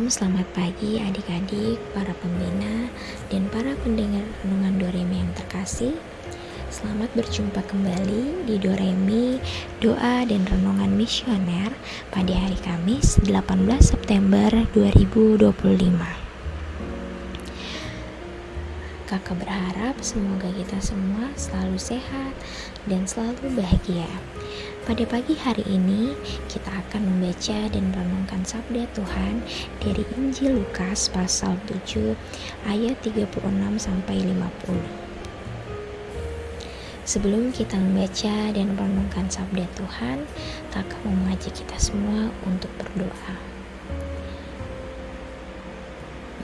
Selamat pagi adik-adik, para pembina, dan para pendengar renungan Doremi yang terkasih. Selamat berjumpa kembali di Doremi, doa dan renungan misioner pada hari Kamis 18 September 2025. Kakak berharap semoga kita semua selalu sehat dan selalu bahagia. Pada pagi hari ini, kita akan membaca dan merenungkan sabda Tuhan dari Injil Lukas pasal 7 ayat 36-50. Sebelum kita membaca dan merenungkan sabda Tuhan, Kakak mau mengajak kita semua untuk berdoa.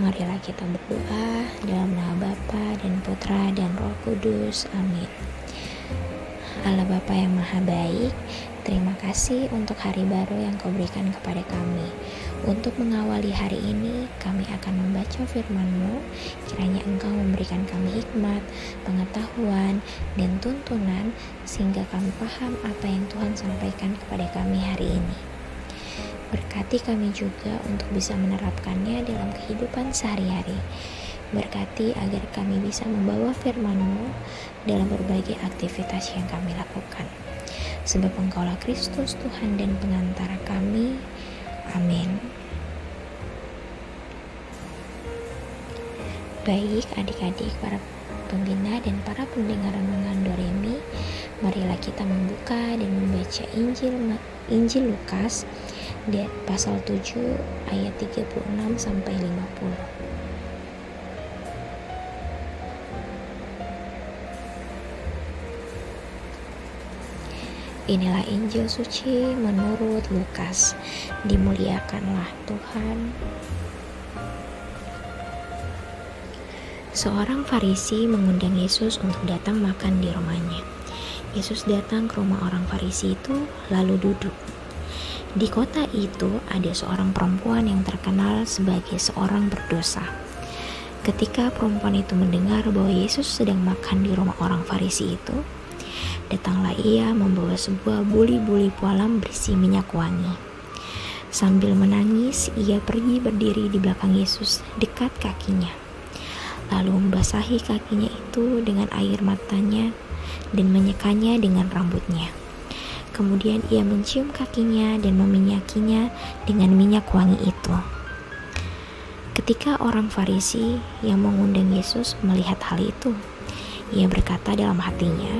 Marilah kita berdoa dalam nama Bapa dan Putra dan Roh Kudus. Amin. Allah Bapa yang Maha Baik, terima kasih untuk hari baru yang Kau berikan kepada kami. Untuk mengawali hari ini, kami akan membaca firman-Mu. Kiranya Engkau memberikan kami hikmat, pengetahuan, dan tuntunan, sehingga kami paham apa yang Tuhan sampaikan kepada kami hari ini. Berkati kami juga untuk bisa menerapkannya dalam kehidupan sehari-hari. Berkati agar kami bisa membawa firman-Mu dalam berbagai aktivitas yang kami lakukan. Sebab Engkaulah Kristus, Tuhan dan pengantara kami. Amin. Baik adik-adik, para pembina dan para pendengar renungan Doremi, marilah kita membuka dan membaca Injil Lukas pasal 7 ayat 36-50. Inilah Injil suci menurut Lukas. Dimuliakanlah Tuhan. Seorang Farisi mengundang Yesus untuk datang makan di rumahnya. Yesus datang ke rumah orang Farisi itu lalu duduk. Di kota itu ada seorang perempuan yang terkenal sebagai seorang berdosa. Ketika perempuan itu mendengar bahwa Yesus sedang makan di rumah orang Farisi itu, datanglah ia membawa sebuah buli-buli pualam berisi minyak wangi. Sambil menangis, ia pergi berdiri di belakang Yesus dekat kakinya. Lalu membasahi kakinya itu dengan air matanya dan menyekanya dengan rambutnya. Kemudian ia mencium kakinya dan meminyakinya dengan minyak wangi itu. Ketika orang Farisi yang mengundang Yesus melihat hal itu, ia berkata dalam hatinya,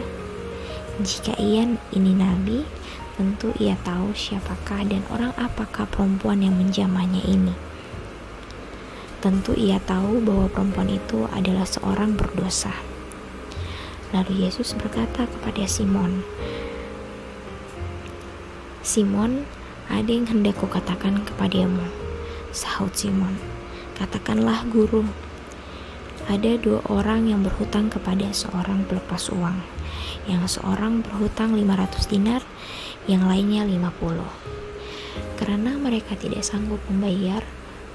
"Jika ini nabi, tentu ia tahu siapakah dan orang apakah perempuan yang menjamahnya ini. Tentu ia tahu bahwa perempuan itu adalah seorang berdosa." Lalu Yesus berkata kepada Simon, "Simon, ada yang hendak kukatakan kepadamu." Sahut Simon, "Katakanlah, Guru." Ada 2 orang yang berhutang kepada seorang pelepas uang. Yang seorang berhutang 500 dinar, yang lainnya 50. Karena mereka tidak sanggup membayar,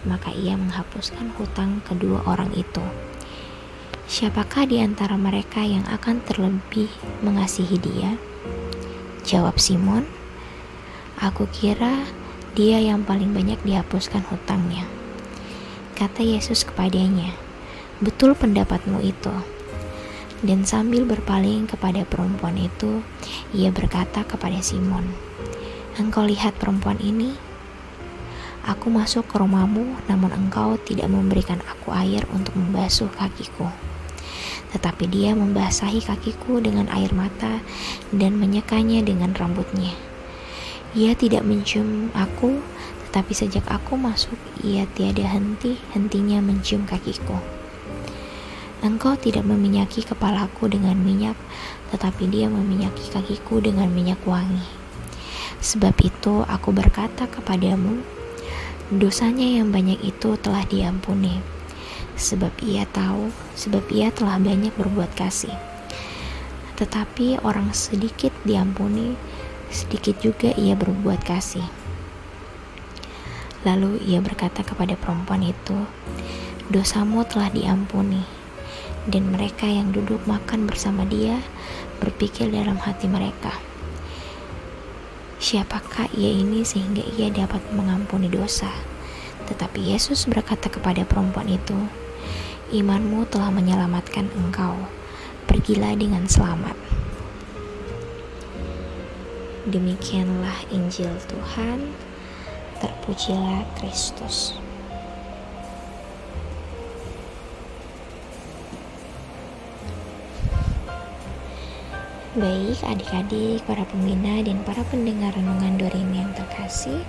maka ia menghapuskan hutang kedua orang itu. "Siapakah di antara mereka yang akan terlebih mengasihi dia?" Jawab Simon, "Aku kira dia yang paling banyak dihapuskan hutangnya." Kata Yesus kepadanya, "Betul pendapatmu itu." Dan sambil berpaling kepada perempuan itu, ia berkata kepada Simon, "Engkau lihat perempuan ini? Aku masuk ke rumahmu, namun engkau tidak memberikan aku air untuk membasuh kakiku. Tetapi dia membasahi kakiku dengan air mata dan menyekanya dengan rambutnya. Ia tidak mencium aku, tetapi sejak aku masuk, ia tiada henti-hentinya mencium kakiku. Engkau tidak meminyaki kepalaku dengan minyak, tetapi dia meminyaki kakiku dengan minyak wangi. Sebab itu aku berkata kepadamu, dosanya yang banyak itu telah diampuni, sebab ia telah banyak berbuat kasih. Tetapi orang sedikit diampuni, sedikit juga ia berbuat kasih." Lalu ia berkata kepada perempuan itu, "Dosamu telah diampuni." Dan mereka yang duduk makan bersama dia berpikir dalam hati mereka, "Siapakah ia ini sehingga ia dapat mengampuni dosa?" Tetapi Yesus berkata kepada perempuan itu, "Imanmu telah menyelamatkan engkau. Pergilah dengan selamat." Demikianlah Injil Tuhan. Terpujilah Kristus. Baik adik-adik, para pembina dan para pendengar renungan Doremi yang terkasih,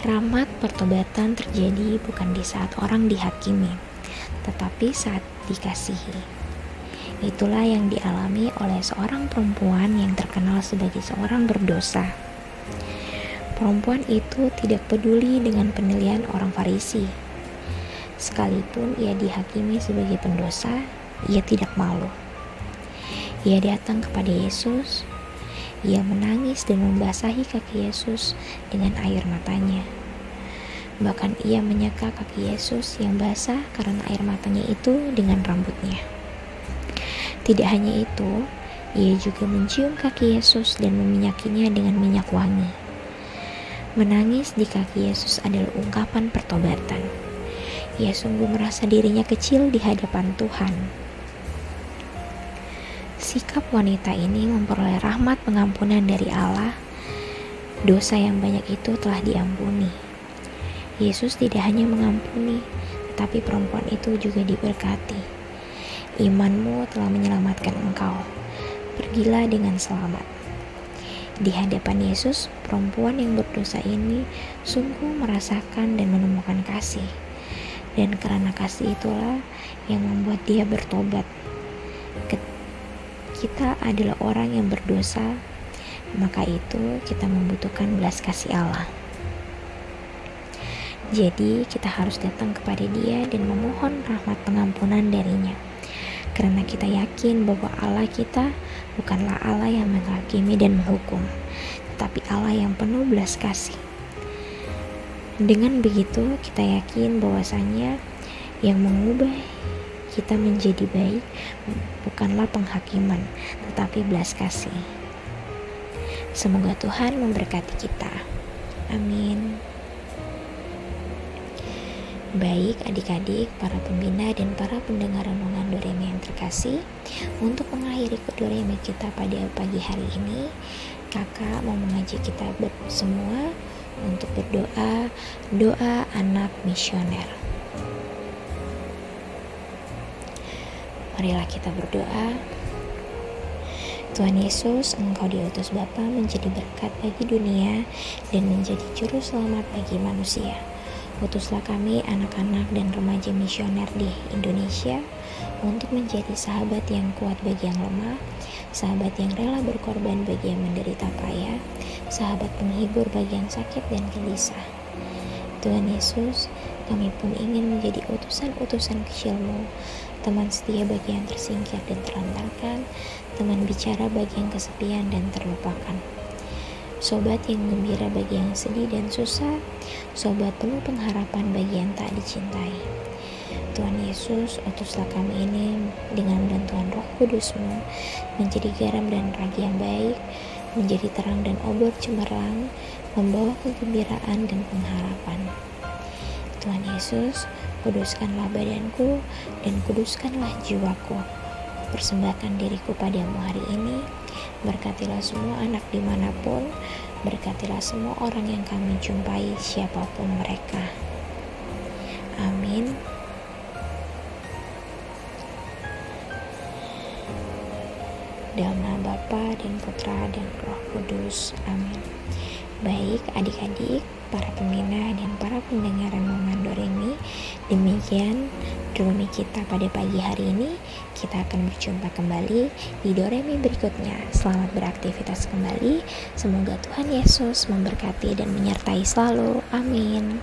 rahmat pertobatan terjadi bukan di saat orang dihakimi, tetapi saat dikasihi. Itulah yang dialami oleh seorang perempuan yang terkenal sebagai seorang berdosa. Perempuan itu tidak peduli dengan penilaian orang Farisi. Sekalipun ia dihakimi sebagai pendosa, ia tidak malu. Ia datang kepada Yesus. Ia menangis dan membasahi kaki Yesus dengan air matanya. Bahkan ia menyeka kaki Yesus yang basah karena air matanya itu dengan rambutnya. Tidak hanya itu, ia juga mencium kaki Yesus dan meminyakinya dengan minyak wangi. Menangis di kaki Yesus adalah ungkapan pertobatan. Ia sungguh merasa dirinya kecil di hadapan Tuhan. Sikap wanita ini memperoleh rahmat pengampunan dari Allah. Dosa yang banyak itu telah diampuni. Yesus tidak hanya mengampuni, tetapi perempuan itu juga diberkati. Imanmu telah menyelamatkan engkau. Pergilah dengan selamat. Di hadapan Yesus, perempuan yang berdosa ini sungguh merasakan dan menemukan kasih. Dan karena kasih itulah yang membuat dia bertobat. Kita adalah orang yang berdosa, maka itu kita membutuhkan belas kasih Allah. Jadi kita harus datang kepada Dia dan memohon rahmat pengampunan darinya. Karena kita yakin bahwa Allah kita bukanlah Allah yang menghakimi dan menghukum, tetapi Allah yang penuh belas kasih. Dengan begitu kita yakin bahwasanya yang mengubah kita menjadi baik bukanlah penghakiman, tetapi belas kasih. Semoga Tuhan memberkati kita. Amin. Baik adik-adik, para pembina dan para pendengar renungan Doremi yang terkasih, untuk mengakhiri Doremi kita pada pagi hari ini, kakak mau mengajak kita semua untuk berdoa, doa anak misioner. Marilah kita berdoa. Tuhan Yesus, Engkau diutus Bapa menjadi berkat bagi dunia dan menjadi juru selamat bagi manusia. Utuslah kami anak-anak dan remaja misioner di Indonesia untuk menjadi sahabat yang kuat bagi yang lemah, sahabat yang rela berkorban bagi yang menderita payah, sahabat penghibur bagi yang sakit dan gelisah. Tuhan Yesus, kami pun ingin menjadi utusan-utusan kecil-Mu, teman setia bagi yang tersingkir dan terantarkan, teman bicara bagi yang kesepian dan terlupakan, sobat yang gembira bagi yang sedih dan susah, sobat penuh pengharapan bagi yang tak dicintai. Tuhan Yesus, utuslah kami ini dengan bantuan Roh Kudus-Mu menjadi garam dan ragi yang baik, menjadi terang dan obor cemerlang, membawa kegembiraan dan pengharapan. Tuhan Yesus, kuduskanlah badanku dan kuduskanlah jiwaku. Persembahkan diriku padamu hari ini. Berkatilah semua anak dimanapun, berkatilah semua orang yang kami jumpai siapapun mereka. Amin. Dalam nama Bapa dan Putra dan Roh Kudus. Amin. Baik adik-adik, para pembina dan para pendengar renungan Doremi, demikian Doremi kita pada pagi hari ini. Kita akan berjumpa kembali di Doremi berikutnya. Selamat beraktivitas kembali. Semoga Tuhan Yesus memberkati dan menyertai selalu. Amin.